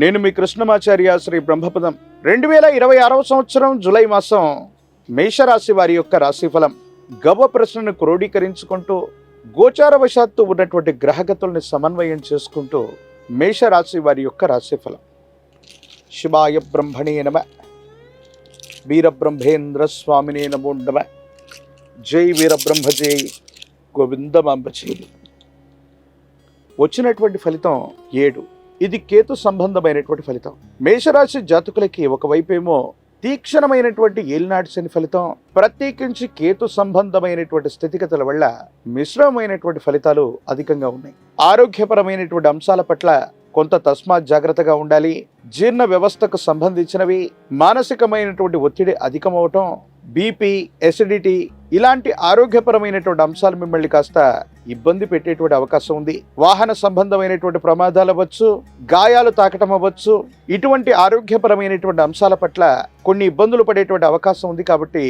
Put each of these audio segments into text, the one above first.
నేను మీ కృష్ణమాచార్య శ్రీ బ్రహ్మపదం. 2026వ సంవత్సరం జూలై మాసం మేషరాశి వారి యొక్క రాశిఫలం. గవ్వ ప్రశ్నను క్రోడీకరించుకుంటూ గోచారవశాత్తు ఉన్నటువంటి గ్రహగతుల్ని సమన్వయం చేసుకుంటూ మేషరాశి వారి యొక్క రాశిఫలం. శివాయ బ్రహ్మణే నమ, వీరబ్రహ్మేంద్ర స్వామినే నమో నమ. జై వీరబ్రహ్మ జై గోవిందమాంబ జై. వచ్చినటువంటి ఫలితం 7. ఇది కేతు సంబంధమైనటువంటి ఫలితం. మేషరాశి జాతకులకి ఒకవైపేమో తీక్షణమైనటువంటి ఏలినాటి శని ఫలితం, ప్రత్యేకించి కేతు సంబంధమైనటువంటి స్థితిగతుల వల్ల మిశ్రమమైనటువంటి ఫలితాలు అధికంగా ఉన్నాయి. ఆరోగ్యపరమైనటువంటి అంశాల పట్ల కొంత తస్మాత్ జాగ్రత్తగా ఉండాలి. జీర్ణ వ్యవస్థకు సంబంధించినవి, మానసికమైనటువంటి ఒత్తిడి అధికమవటం, బీపీ, ఎసిడిటీ ఇలాంటి ఆరోగ్యపరమైనటువంటి అంశాలు మిమ్మల్ని కాస్త ఇబ్బంది పెట్టేటువంటి అవకాశం ఉంది. వాహన సంబంధమైనటువంటి ప్రమాదాలు అవ్వచ్చు, గాయాలు తాకటం అవ్వచ్చు. ఇటువంటి ఆరోగ్యపరమైనటువంటి అంశాల పట్ల కొన్ని ఇబ్బందులు పడేటువంటి అవకాశం ఉంది. కాబట్టి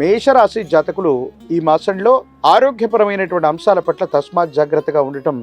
మేషరాశి జాతకులు ఈ మాసంలో ఆరోగ్యపరమైనటువంటి అంశాల పట్ల తస్మాత్ జాగ్రత్తగా ఉండటం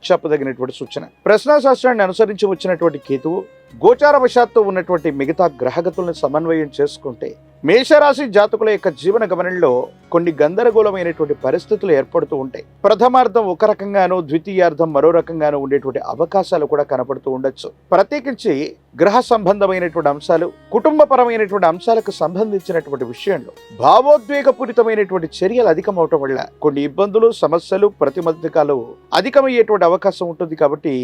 చెప్పదగినటువంటి సూచన. ప్రశ్నాశాస్త్రాన్ని అనుసరించి వచ్చినటువంటి కేతువు గోచారవశాత్తు ఉన్నటువంటి మిగతా గ్రహగతులను సమన్వయం చేసుకుంటే మేషరాశి జాతకుల యొక్క జీవన గమనంలో కొన్ని గందరగోళమైనటువంటి పరిస్థితులు ఏర్పడుతూ ఉంటాయి. ప్రథమార్థం ఒక రకంగానూ, ద్వితీయార్థం మరో రకంగానూ ఉండేటువంటి అవకాశాలు కూడా కనపడుతూ ఉండొచ్చు. ప్రత్యేకించి గ్రహ సంబంధమైనటువంటి అంశాలు, కుటుంబపరమైనటువంటి అంశాలకు సంబంధించినటువంటి విషయంలో భావోద్వేగపూరితమైనటువంటి చర్యలు అధికమవటం వల్ల కొన్ని ఇబ్బందులు, సమస్యలు, ప్రతిబంధకాలు అధికమయ్యేటువంటి అవకాశం ఉంటుంది. కాబట్టి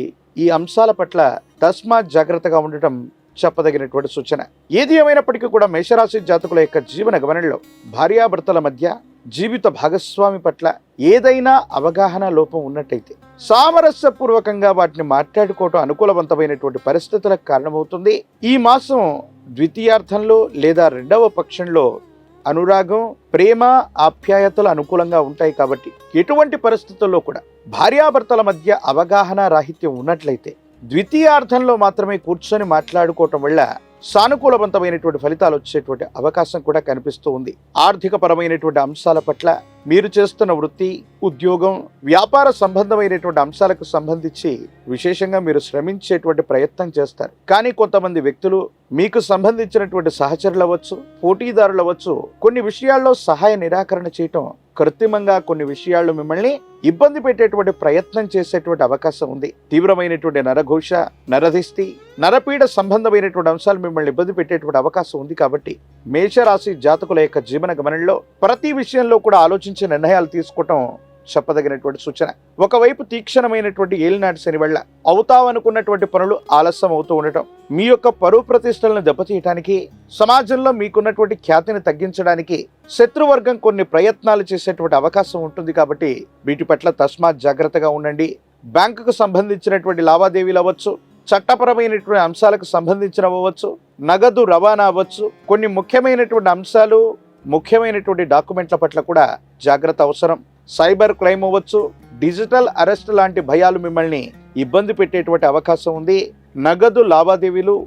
ఈ అంశాల పట్ల తస్మాత్ జాగ్రత్తగా ఉండటం చెప్పదగినటువంటి సూచన. ఏది ఏమైనప్పటికీ కూడా మేషరాశి జాతకుల యొక్క జీవన గమనంలో భార్యాభర్తల మధ్య, జీవిత భాగస్వామి పట్ల ఏదైనా అవగాహన లోపం ఉన్నట్టయితే సామరస్యపూర్వకంగా వాటిని మాట్లాడుకోవటం అనుకూలవంతమైనటువంటి పరిస్థితులకు కారణమవుతుంది. ఈ మాసం ద్వితీయార్థంలో లేదా రెండవ పక్షంలో అనురాగం, ప్రేమ, ఆప్యాయతలు అనుకూలంగా ఉంటాయి. కాబట్టి ఎటువంటి పరిస్థితుల్లో కూడా భార్యాభర్తల మధ్య అవగాహన రాహిత్యం ఉన్నట్లయితే ద్వితీయార్థంలో మాత్రమే కూర్చొని మాట్లాడుకోవటం వల్ల సానుకూలవంతమైనటువంటి ఫలితాలు వచ్చేటువంటి అవకాశం కూడా కనిపిస్తూ ఉంది. ఆర్థిక పరమైనటువంటి అంశాల పట్ల, మీరు చేస్తున్న వృత్తి, ఉద్యోగం, వ్యాపార సంబంధమైనటువంటి అంశాలకు సంబంధించి విశేషంగా మీరు శ్రమించేటువంటి ప్రయత్నం చేస్తారు. కానీ కొంతమంది వ్యక్తులు, మీకు సంబంధించినటువంటి సహచరులు అవ్వచ్చు, పోటీదారులు అవ్వచ్చు, కొన్ని విషయాల్లో సహాయ నిరాకరణ చేయటం, కృత్రిమంగా కొన్ని విషయాల్లో మిమ్మల్ని ఇబ్బంది పెట్టేటువంటి ప్రయత్నం చేసేటువంటి అవకాశం ఉంది. తీవ్రమైనటువంటి నరఘోష, నరదిష్టి, నరపీడ సంబంధమైనటువంటి అంశాలు మిమ్మల్ని ఇబ్బంది పెట్టేటువంటి అవకాశం ఉంది. కాబట్టి మేషరాశి జాతకుల యొక్క జీవన గమనంలో ప్రతి విషయంలో కూడా ఆలోచించి నిర్ణయాలు తీసుకోవటం చెప్పదగినటువంటి సూచన. ఒకవైపు తీక్షణమైనటువంటి ఏలినాటి శని వల్ల అవుతావనుకున్నటువంటి పనులు ఆలస్యం అవుతూ ఉండటం, మీ యొక్క పరువు ప్రతిష్టలను దెబ్బతీయటానికి, సమాజంలో మీకున్నటువంటి ఖ్యాతిని తగ్గించడానికి శత్రువర్గం కొన్ని ప్రయత్నాలు చేసేటువంటి అవకాశం ఉంటుంది. కాబట్టి వీటి పట్ల తస్మాత్ జాగ్రత్తగా ఉండండి. బ్యాంకుకు సంబంధించినటువంటి లావాదేవీలు అవ్వచ్చు, చట్టపరమైనటువంటి అంశాలకు సంబంధించినవచ్చు, నగదు రవాణా అవ్వచ్చు, కొన్ని ముఖ్యమైనటువంటి అంశాలు, ముఖ్యమైనటువంటి డాక్యుమెంట్ల పట్ల కూడా జాగ్రత్త అవసరం. సైబర్ క్రైమ్ అవ్వచ్చు, డిజిటల్ అరెస్ట్ లాంటి భయాలు మిమ్మల్ని ఇబ్బంది పెట్టేటువంటి అవకాశం ఉంది. నగదు లావాదేవీలు,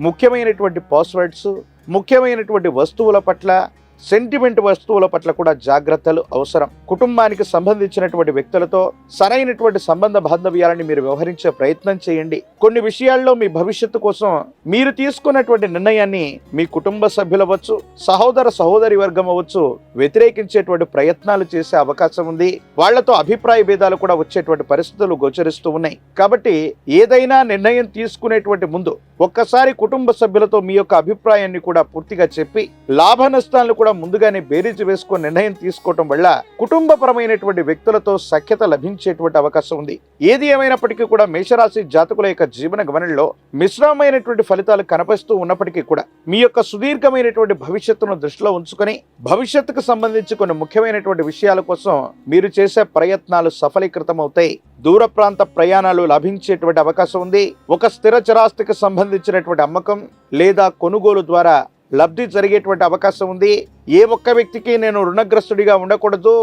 ముఖ్యమైనటువంటి పాస్వర్డ్స్, ముఖ్యమైనటువంటి వస్తువుల పట్ల, సెంటిమెంట్ వస్తువుల పట్ల కూడా జాగ్రత్తలు అవసరం. కుటుంబానికి సంబంధించినటువంటి వ్యక్తులతో సరైనటువంటి సంబంధ బాంధవ్యాలని మీరు వ్యవహరించే ప్రయత్నం చేయండి. కొన్ని విషయాల్లో మీ భవిష్యత్తు కోసం మీరు తీసుకున్నటువంటి నిర్ణయాన్ని మీ కుటుంబ సభ్యులు అవ్వచ్చు, సహోదర సహోదరి వర్గం అవ్వచ్చు వ్యతిరేకించేటువంటి ప్రయత్నాలు చేసే అవకాశం ఉంది. వాళ్లతో అభిప్రాయ భేదాలు కూడా వచ్చేటువంటి పరిస్థితులు గోచరిస్తూ ఉన్నాయి. కాబట్టి ఏదైనా నిర్ణయం తీసుకునేటువంటి ముందు ఒక్కసారి కుటుంబ సభ్యులతో మీ యొక్క అభిప్రాయాన్ని కూడా పూర్తిగా చెప్పి లాభ నష్టాలను కూడా ముందుగానే బేరీజు వేసుకొని నిర్ణయం తీసుకోవటం వల్ల కుటుంబపరమైనటువంటి వ్యక్తులతో సఖ్యత లభించేటువంటి అవకాశం ఉంది. ఏది ఏమైనప్పటికీ కూడా మేషరాశి జాతకుల యొక్క జీవన గమనంలో మిశ్రమమైనటువంటి ఫలితాలు కనిపిస్తూ ఉన్నప్పటికీ కూడా మీ యొక్క సుదీర్ఘమైనటువంటి భవిష్యత్తును దృష్టిలో ఉంచుకొని భవిష్యత్తుకు సంబంధించి కొన్ని ముఖ్యమైనటువంటి విషయాల కోసం మీరు చేసే ప్రయత్నాలు సఫలీకృతం అవుతాయి. దూర ప్రాంత ప్రయాణాలు లభించేటువంటి అవకాశం ఉంది. ఒక స్థిర చరాస్తికి సంబంధించినటువంటి అమ్మకం లేదా కొనుగోలు ద్వారా లబ్ధి జరిగేటువంటి అవకాశం ఉంది. ఏ ఒక్క వ్యక్తికి నేను రుణగ్రస్తుడిగా ఉండకూడదు,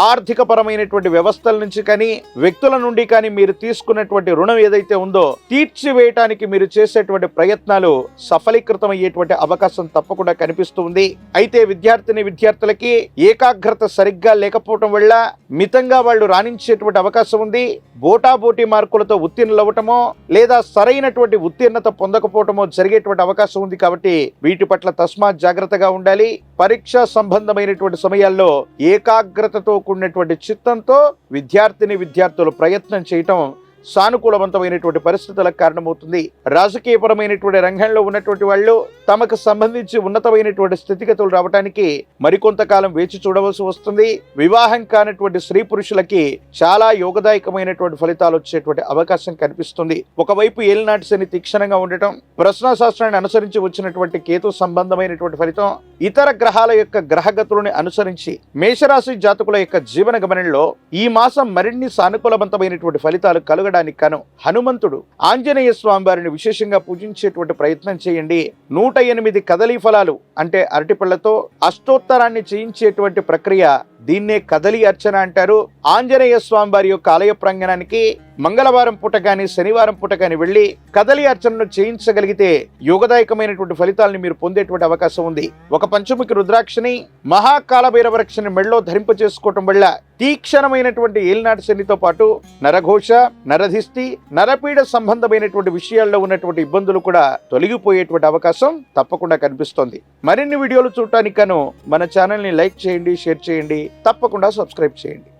ఆర్థిక పరమైనటువంటి వ్యవస్థల నుంచి కానీ వ్యక్తుల నుండి కానీ మీరు తీసుకున్నటువంటి రుణం ఏదైతే ఉందో తీర్చివేయటానికి మీరు చేసేటువంటి ప్రయత్నాలు సఫలీకృతమయ్యేటువంటి అవకాశం తప్పకుండా కనిపిస్తుంది. అయితే విద్యార్థులకి ఏకాగ్రత సరిగ్గా లేకపోవటం వల్ల మితంగా వాళ్ళు రాణించేటువంటి అవకాశం ఉంది. బోటాబోటీ మార్కులతో ఉత్తీర్ణులవ్వటమో లేదా సరైనటువంటి ఉత్తీర్ణత పొందకపోవటమో జరిగేటువంటి అవకాశం ఉంది. కాబట్టి వీటి పట్ల తస్మాత్ జాగ్రత్తగా ఉండాలి. పరీక్షా సంబంధమైనటువంటి సమయాల్లో ఏకాగ్రతతో కూడినటువంటి చిత్తంతో విద్యార్థులు ప్రయత్నం చేయటం సానుకూలవంతమైనటువంటి పరిస్థితులకు కారణమవుతుంది. రాజకీయపరమైనటువంటి రంగంలో ఉన్నటువంటి వాళ్ళు తమకు సంబంధించి ఉన్నతమైనటువంటి స్థితిగతులు రావడానికి మరికొంతకాలం వేచి చూడవలసి వస్తుంది. వివాహం కానటువంటి స్త్రీ పురుషులకి చాలా యోగదాయకమైనటువంటి ఫలితాలు వచ్చేటువంటి అవకాశం కనిపిస్తుంది. ఒకవైపు ఏలినాటి శని తీక్షణంగా ఉండటం, ప్రశ్నాశాస్త్రాన్ని అనుసరించి వచ్చినటువంటి కేతు సంబంధమైనటువంటి ఫలితం, ఇతర గ్రహాల యొక్క గ్రహగతులను అనుసరించి మేషరాశి జాతకుల యొక్క జీవన గమనంలో ఈ మాసం మరిన్ని సానుకూలవంతమైనటువంటి ఫలితాలు కలుగడానికి గాను హనుమంతుడు ఆంజనేయ స్వామి వారిని విశేషంగా పూజించేటువంటి ప్రయత్నం చేయండి. 108 కదలీ ఫలాలు అంటే అరటిపళ్లతో అష్టోత్తరాన్ని చేయించేటువంటి ప్రక్రియ, దీన్నే కదలి అర్చన అంటారు. ఆంజనేయ స్వామి వారి యొక్క ఆలయ ప్రాంగణానికి మంగళవారం పూట కానీ శనివారం పూట కానీ వెళ్ళి కదలి అర్చనను చేయించగలిగితే యోగదాయకమైనటువంటి ఫలితాలను మీరు పొందేటువంటి అవకాశం ఉంది. ఒక పంచముఖి రుద్రాక్షని మహాకాలభైరవరక్షని మెడలో ధరింప చేసుకోవటం వల్ల తీక్షణమైనటువంటి ఏలినాటి శనితో పాటు నరఘోష, నరధిష్టి, నరపీడ సంబంధమైనటువంటి విషయాల్లో ఉన్నటువంటి ఇబ్బందులు కూడా తొలగిపోయేటువంటి అవకాశం తప్పకుండా కనిపిస్తోంది. మరిన్ని వీడియోలు చూడటానికి మన ఛానల్ని లైక్ చేయండి, షేర్ చేయండి, తప్పకుండా సబ్స్క్రైబ్ చేయండి.